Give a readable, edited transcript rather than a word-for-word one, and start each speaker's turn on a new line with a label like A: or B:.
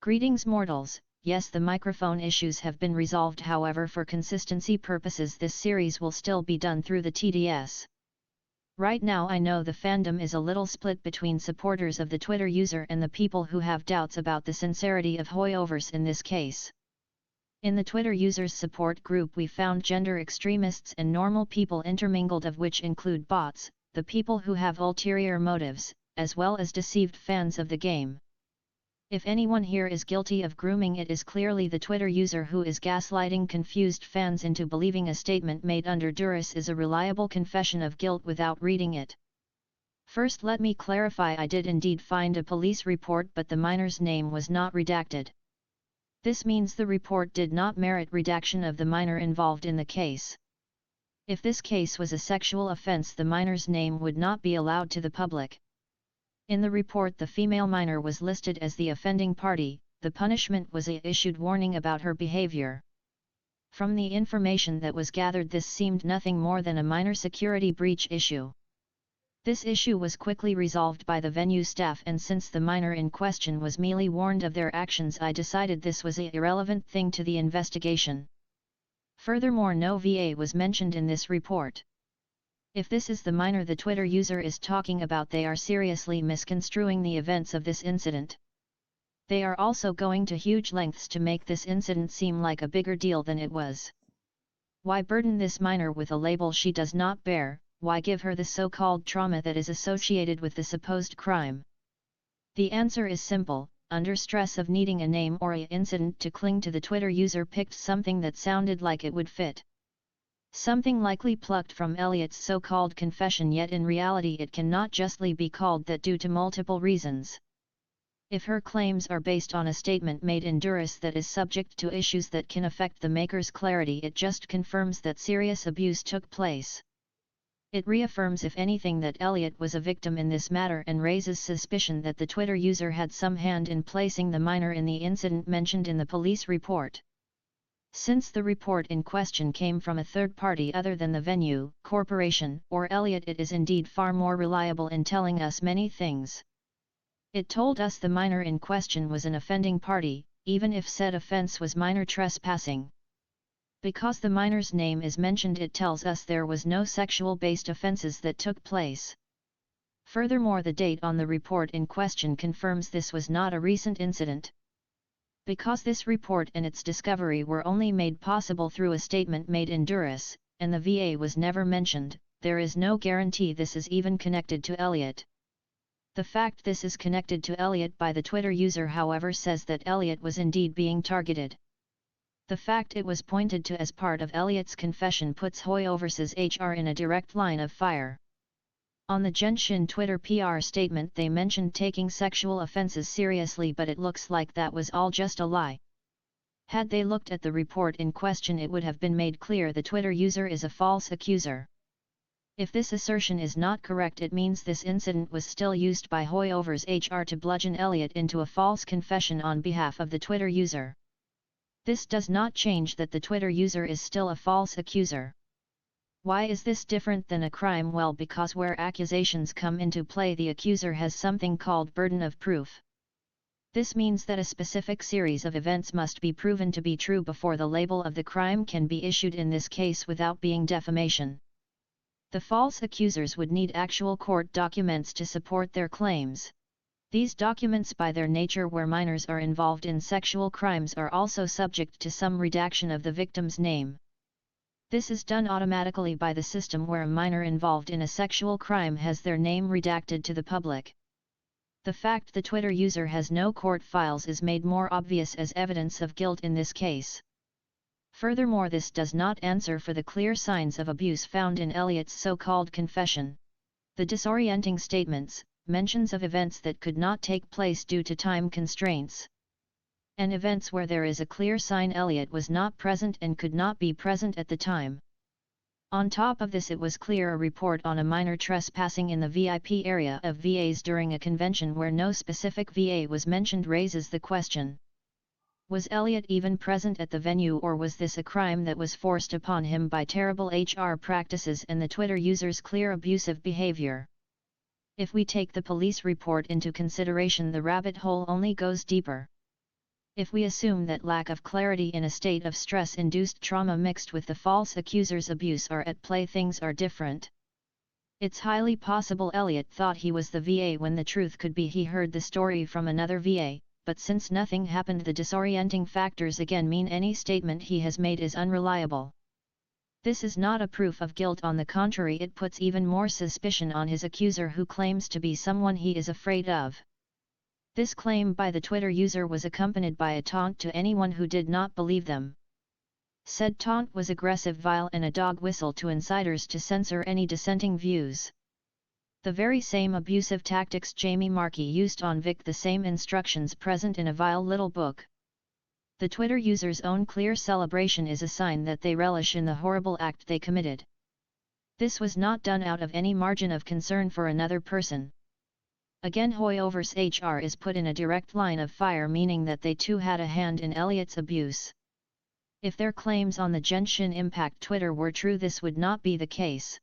A: Greetings mortals, yes, the microphone issues have been resolved, however for consistency purposes this series will still be done through the TDS. Right now I know the fandom is a little split between supporters of the Twitter user and the people who have doubts about the sincerity of Hoyoverse in this case. In the Twitter users support group we found gender extremists and normal people intermingled, of which include bots, the people who have ulterior motives, as well as deceived fans of the game. If anyone here is guilty of grooming, it is clearly the Twitter user who is gaslighting confused fans into believing a statement made under duress is a reliable confession of guilt without reading it. First, let me clarify, I did indeed find a police report, but the minor's name was not redacted. This means the report did not merit redaction of the minor involved in the case. If this case was a sexual offense, the minor's name would not be allowed to the public. In the report, the female minor was listed as the offending party. The punishment was a issued warning about her behavior. From the information that was gathered, this seemed nothing more than a minor security breach issue. This issue was quickly resolved by the venue staff, and since the minor in question was merely warned of their actions, I decided this was an irrelevant thing to the investigation. Furthermore, no VA was mentioned in this report. If this is the minor the Twitter user is talking about, they are seriously misconstruing the events of this incident. They are also going to huge lengths to make this incident seem like a bigger deal than it was. Why burden this minor with a label she does not bear? Why give her the so-called trauma that is associated with the supposed crime? The answer is simple. Under stress of needing a name or an incident to cling to, the Twitter user picked something that sounded like it would fit. Something likely plucked from Elliot's so-called confession, yet in reality it cannot justly be called that due to multiple reasons. If her claims are based on a statement made in duress that is subject to issues that can affect the maker's clarity, it just confirms that serious abuse took place. It reaffirms, if anything, that Elliot was a victim in this matter and raises suspicion that the Twitter user had some hand in placing the minor in the incident mentioned in the police report. Since the report in question came from a third party other than the venue, corporation, or Elliot, it is indeed far more reliable in telling us many things. It told us the minor in question was an offending party, even if said offense was minor trespassing. Because the minor's name is mentioned, it tells us there was no sexual-based offenses that took place. Furthermore, the date on the report in question confirms this was not a recent incident. Because this report and its discovery were only made possible through a statement made in duress, and the VA was never mentioned, there is no guarantee this is even connected to Elliot. The fact this is connected to Elliot by the Twitter user, however, says that Elliot was indeed being targeted. The fact it was pointed to as part of Elliot's confession puts Hoyoverse's HR in a direct line of fire. On the Genshin Twitter PR statement, they mentioned taking sexual offenses seriously, but it looks like that was all just a lie. Had they looked at the report in question, it would have been made clear the Twitter user is a false accuser. If this assertion is not correct, it means this incident was still used by Hoyoverse HR to bludgeon Elliot into a false confession on behalf of the Twitter user. This does not change that the Twitter user is still a false accuser. Why is this different than a crime? Well, because where accusations come into play, the accuser has something called burden of proof. This means that a specific series of events must be proven to be true before the label of the crime can be issued in this case without being defamation. The false accusers would need actual court documents to support their claims. These documents, by their nature where minors are involved in sexual crimes, are also subject to some redaction of the victim's name. This is done automatically by the system where a minor involved in a sexual crime has their name redacted to the public. The fact the Twitter user has no court files is made more obvious as evidence of guilt in this case. Furthermore, this does not answer for the clear signs of abuse found in Elliot's so-called confession. The disorienting statements, mentions of events that could not take place due to time constraints, and events where there is a clear sign Elliot was not present and could not be present at the time. On top of this, it was clear a report on a minor trespassing in the VIP area of VAs during a convention where no specific VA was mentioned raises the question. Was Elliot even present at the venue, or was this a crime that was forced upon him by terrible HR practices and the Twitter user's clear abusive behavior? If we take the police report into consideration, the rabbit hole only goes deeper. If we assume that lack of clarity in a state of stress-induced trauma mixed with the false accuser's abuse are at play, things are different. It's highly possible Elliot thought he was the VA when the truth could be he heard the story from another VA, but since nothing happened, the disorienting factors again mean any statement he has made is unreliable. This is not a proof of guilt, on the contrary, it puts even more suspicion on his accuser, who claims to be someone he is afraid of. This claim by the Twitter user was accompanied by a taunt to anyone who did not believe them. Said taunt was aggressive, vile, and a dog whistle to insiders to censor any dissenting views. The very same abusive tactics Jamie Markey used on Vic, the same instructions present in a vile little book. The Twitter user's own clear celebration is a sign that they relish in the horrible act they committed. This was not done out of any margin of concern for another person. Again, Hoyover's HR is put in a direct line of fire, meaning that they too had a hand in Elliot's abuse. If their claims on the Genshin Impact Twitter were true, this would not be the case.